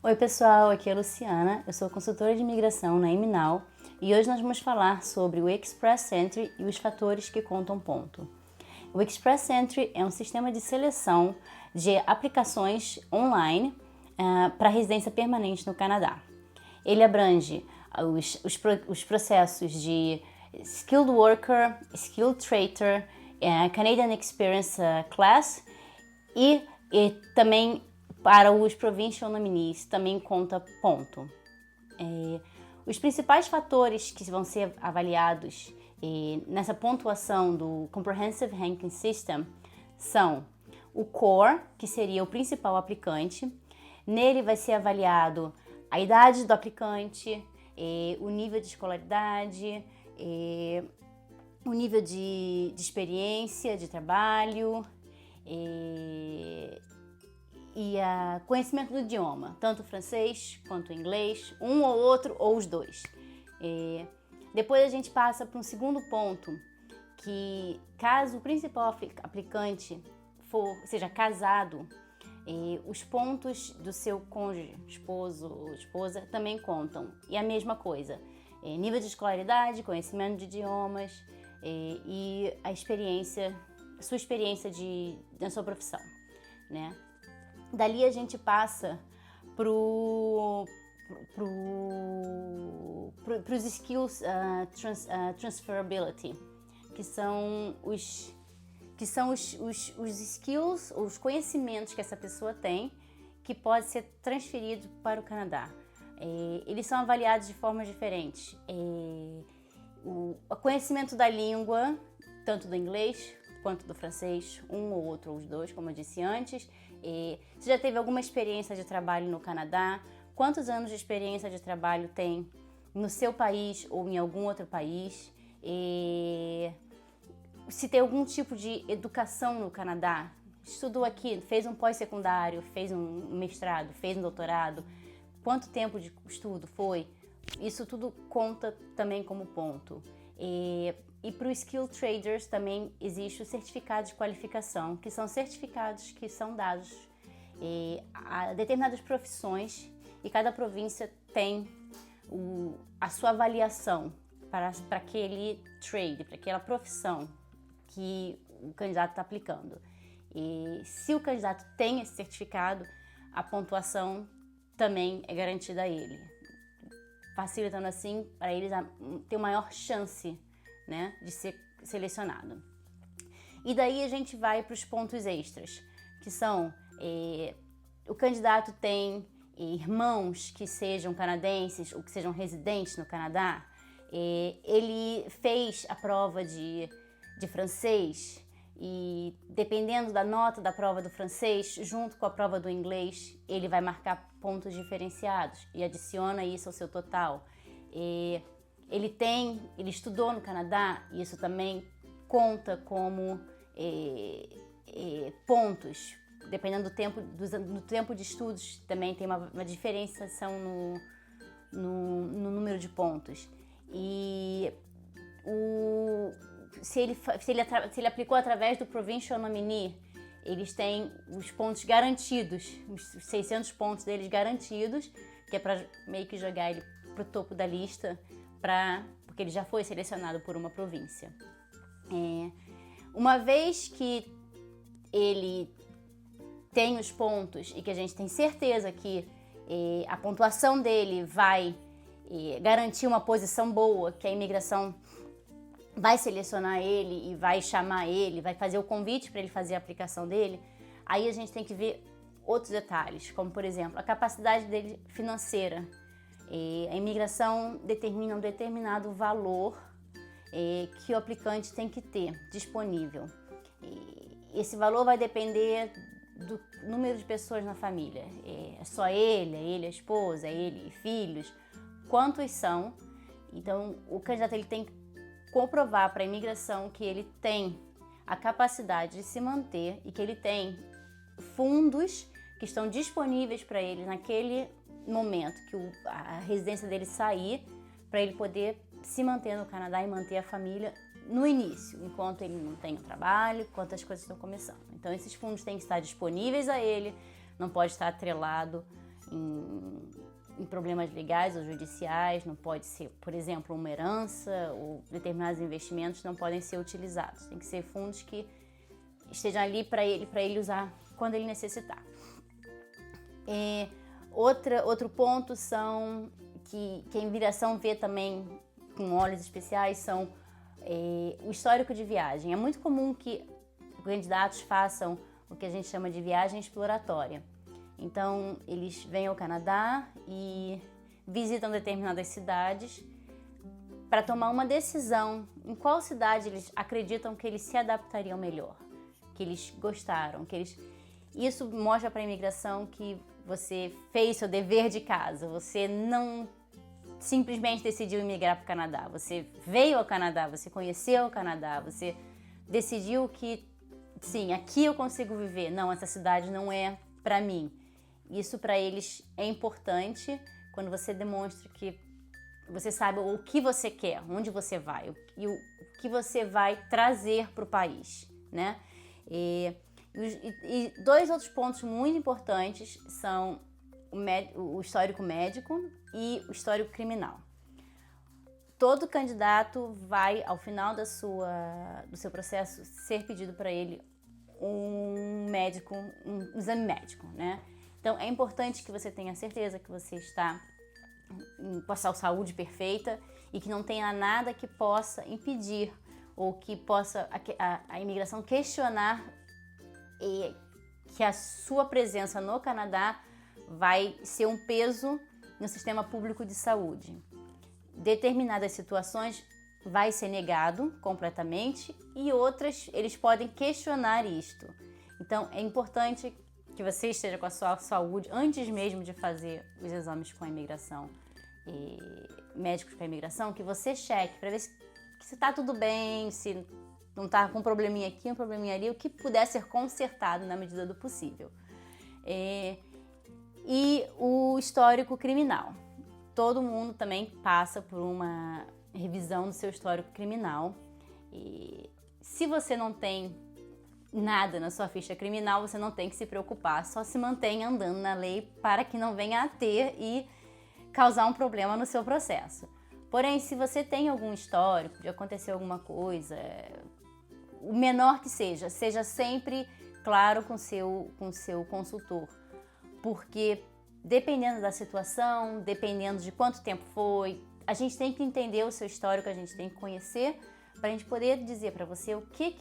Oi pessoal, aqui é a Luciana, eu sou consultora de imigração na Eminal e hoje nós vamos falar sobre o Express Entry e os fatores que contam ponto. O Express Entry é um sistema de seleção de aplicações online para residência permanente no Canadá. Ele abrange os processos de Skilled Worker, Skilled Traitor, Canadian Experience Class e também para os Provincial Nominees também conta ponto. Os principais fatores que vão ser avaliados nessa pontuação do Comprehensive Ranking System são o Core, que seria o principal aplicante. Nele vai ser avaliado a idade do aplicante, o nível de escolaridade, o nível de experiência, de trabalho e conhecimento do idioma, tanto o francês quanto o inglês, um ou outro ou os dois. Depois a gente passa para um segundo ponto, que caso o principal aplicante seja casado, os pontos do seu cônjuge, esposo ou esposa, também contam. E a mesma coisa, nível de escolaridade, conhecimento de idiomas e a sua experiência na sua profissão, né? Dali a gente passa para os skills transferability, que são os skills, os conhecimentos que essa pessoa tem, que pode ser transferido para o Canadá. Eles são avaliados de formas diferentes. O conhecimento da língua, tanto do inglês quanto do francês, um ou outro ou os dois, como eu disse antes. Você já teve alguma experiência de trabalho no Canadá? Quantos anos de experiência de trabalho tem no seu país ou em algum outro país? Se tem algum tipo de educação no Canadá? Estudou aqui, fez um pós-secundário, fez um mestrado, fez um doutorado? Quanto tempo de estudo foi? Isso tudo conta também como ponto. E para os Skill Traders também existe o certificado de qualificação, que são certificados que são dados a determinadas profissões, e cada província tem a sua avaliação para aquele trade, para aquela profissão que o candidato está aplicando. E se o candidato tem esse certificado, a pontuação também é garantida a ele, facilitando assim para eles ter maior chance, né, de ser selecionado. E daí a gente vai para os pontos extras, que são o candidato tem irmãos que sejam canadenses ou que sejam residentes no Canadá, ele fez a prova de francês e dependendo da nota da prova do francês, junto com a prova do inglês, ele vai marcar pontos diferenciados e adiciona isso ao seu total. Ele estudou no Canadá e isso também conta como pontos. Dependendo do tempo de estudos, também tem uma diferenciação no número de pontos. E se ele aplicou através do Provincial Nominee, eles têm os pontos garantidos, os 600 pontos deles garantidos, que é para meio que jogar ele para o topo da lista, porque ele já foi selecionado por uma província. Uma vez que ele tem os pontos e que a gente tem certeza que a pontuação dele vai garantir uma posição boa, que a imigração vai selecionar ele e vai chamar ele, vai fazer o convite para ele fazer a aplicação dele, aí a gente tem que ver outros detalhes, como por exemplo, a capacidade dele financeira. A imigração determina um determinado valor que o aplicante tem que ter disponível. Esse valor vai depender do número de pessoas na família. É só ele, a esposa, ele e filhos? Quantos são? Então, o candidato ele tem que comprovar para a imigração que ele tem a capacidade de se manter e que ele tem fundos que estão disponíveis para ele naquele momento que a residência dele sair, para ele poder se manter no Canadá e manter a família no início, enquanto ele não tem o trabalho, enquanto as coisas estão começando. Então esses fundos têm que estar disponíveis a ele, não pode estar atrelado em problemas legais ou judiciais, não pode ser, por exemplo, uma herança ou determinados investimentos não podem ser utilizados. Tem que ser fundos que estejam ali para ele usar quando ele necessitar. Outro ponto são que a imigração vê também com olhos especiais são o histórico de viagem. É muito comum que candidatos façam o que a gente chama de viagem exploratória. Então, eles vêm ao Canadá e visitam determinadas cidades para tomar uma decisão em qual cidade eles acreditam que eles se adaptariam melhor, que eles gostaram, Isso mostra para a imigração que você fez seu dever de casa, você não simplesmente decidiu imigrar para o Canadá, você veio ao Canadá, você conheceu o Canadá, você decidiu que, sim, aqui eu consigo viver, não, essa cidade não é para mim. Isso para eles é importante quando você demonstra que você sabe o que você quer, onde você vai e o que você vai trazer para o país, né? E dois outros pontos muito importantes são o histórico médico e o histórico criminal. Todo candidato vai, ao final do seu processo, ser pedido para ele um exame médico, né? Então, é importante que você tenha certeza que você está com a sua saúde perfeita e que não tenha nada que possa impedir ou que possa a imigração questionar que a sua presença no Canadá vai ser um peso no sistema público de saúde. Determinadas situações vai ser negado completamente e outras eles podem questionar isto. Então, é importante que você esteja com a sua saúde antes mesmo de fazer os exames com a imigração, médicos com a imigração, que você cheque para ver se está tudo bem, se não está com um probleminha aqui, um probleminha ali, o que puder ser consertado na medida do possível. E o histórico criminal. Todo mundo também passa por uma revisão do seu histórico criminal. E se você não tem nada na sua ficha criminal, você não tem que se preocupar, só se mantenha andando na lei para que não venha a ter e causar um problema no seu processo. Porém, se você tem algum histórico de acontecer alguma coisa, o menor que seja sempre claro com seu consultor, porque dependendo da situação, dependendo de quanto tempo foi, a gente tem que entender o seu histórico, a gente tem que conhecer para a gente poder dizer para você o que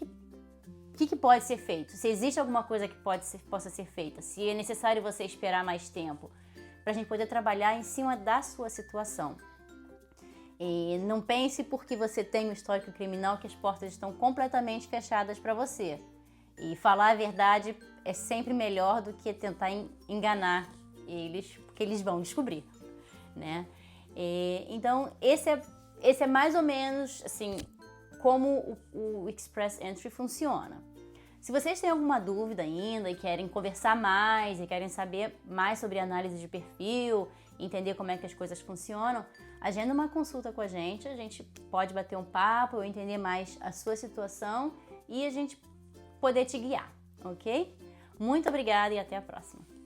pode ser feito, se existe alguma coisa que possa ser feita, se é necessário você esperar mais tempo, para a gente poder trabalhar em cima da sua situação. E não pense porque você tem um histórico criminal que as portas estão completamente fechadas para você. E falar a verdade é sempre melhor do que tentar enganar eles, porque eles vão descobrir, né? Então, esse é mais ou menos assim como o Express Entry funciona. Se vocês têm alguma dúvida ainda e querem conversar mais e querem saber mais sobre análise de perfil, entender como é que as coisas funcionam, agenda uma consulta com a gente pode bater um papo, eu entender mais a sua situação e a gente poder te guiar, ok? Muito obrigada e até a próxima!